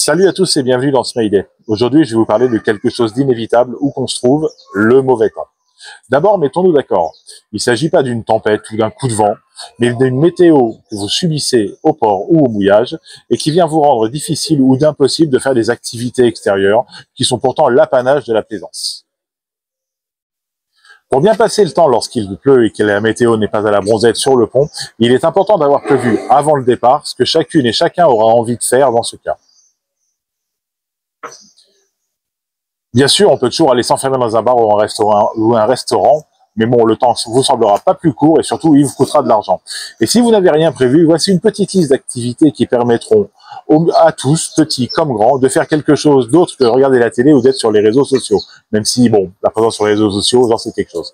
Salut à tous et bienvenue dans Smiley. Aujourd'hui, je vais vous parler de quelque chose d'inévitable où qu'on se trouve, le mauvais temps. D'abord, mettons-nous d'accord. Il ne s'agit pas d'une tempête ou d'un coup de vent, mais d'une météo que vous subissez au port ou au mouillage et qui vient vous rendre difficile ou d'impossible de faire des activités extérieures qui sont pourtant l'apanage de la plaisance. Pour bien passer le temps lorsqu'il pleut et que la météo n'est pas à la bronzette sur le pont, il est important d'avoir prévu avant le départ ce que chacune et chacun aura envie de faire dans ce cas. Bien sûr, on peut toujours aller s'enfermer dans un bar ou un restaurant, mais bon, le temps vous semblera pas plus court et surtout, il vous coûtera de l'argent. Et si vous n'avez rien prévu, voici une petite liste d'activités qui permettront à tous, petits comme grands, de faire quelque chose d'autre que regarder la télé ou d'être sur les réseaux sociaux. Même si, bon, la présence sur les réseaux sociaux, j'en sais quelque chose.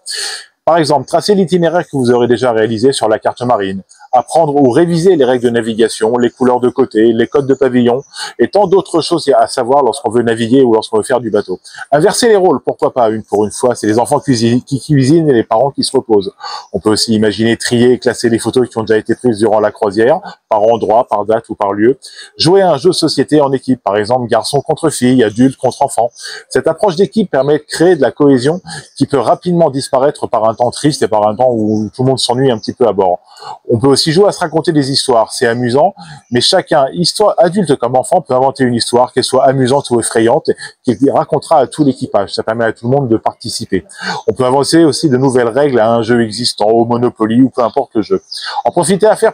Par exemple, tracer l'itinéraire que vous aurez déjà réalisé sur la carte marine, apprendre ou réviser les règles de navigation, les couleurs de côté, les codes de pavillon et tant d'autres choses à savoir lorsqu'on veut naviguer ou lorsqu'on veut faire du bateau. Inverser les rôles, pourquoi pas, pour une fois, c'est les enfants qui cuisinent et les parents qui se reposent. On peut aussi imaginer trier et classer les photos qui ont déjà été prises durant la croisière, par endroit, par date ou par lieu. Jouer à un jeu de société en équipe, par exemple garçon contre fille, adulte contre enfant. Cette approche d'équipe permet de créer de la cohésion qui peut rapidement disparaître par un temps triste et par un temps où tout le monde s'ennuie un petit peu à bord. On peut aussi jouer à se raconter des histoires, c'est amusant, mais chacun, histoire adulte comme enfant, peut inventer une histoire, qu'elle soit amusante ou effrayante, qu'il racontera à tout l'équipage. Ça permet à tout le monde de participer. On peut inventer aussi de nouvelles règles à un jeu existant, au Monopoly ou peu importe le jeu. En profiter à faire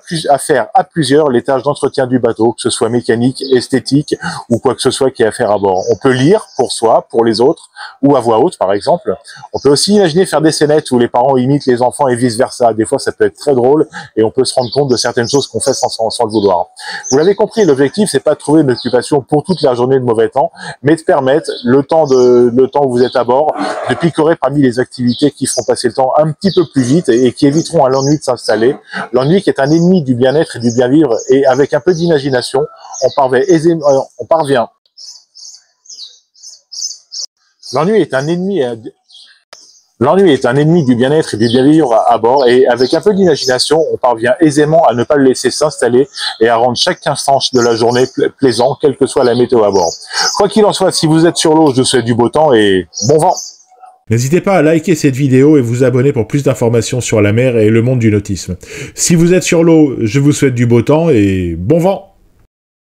à plusieurs les tâches d'entretien du bateau, que ce soit mécanique, esthétique ou quoi que ce soit qui est à faire à bord. On peut lire pour soi, pour les autres, ou à voix haute par exemple. On peut aussi imaginer faire des scénettes où les parents imitent les enfants et vice versa. Des fois ça peut être très drôle et on peut se rendre compte de certaines choses qu'on fait sans le vouloir. Vous l'avez compris, l'objectif c'est pas de trouver une occupation pour toute la journée de mauvais temps, mais de permettre le temps où vous êtes à bord de picorer parmi les activités qui feront passer le temps un petit peu plus vite et qui éviteront à l'ennui de s'installer. L'ennui qui est un ennemi du bien-être et du bien vivre, et avec un peu d'imagination, on parvient. L'ennui est un ennemi. L'ennui est un ennemi du bien-être et du bien-vivre à bord, et avec un peu d'imagination, on parvient aisément à ne pas le laisser s'installer et à rendre chaque instant de la journée plaisant, quelle que soit la météo à bord. Quoi qu'il en soit, si vous êtes sur l'eau, je vous souhaite du beau temps et bon vent. N'hésitez pas à liker cette vidéo et vous abonner pour plus d'informations sur la mer et le monde du nautisme. Si vous êtes sur l'eau, je vous souhaite du beau temps et bon vent.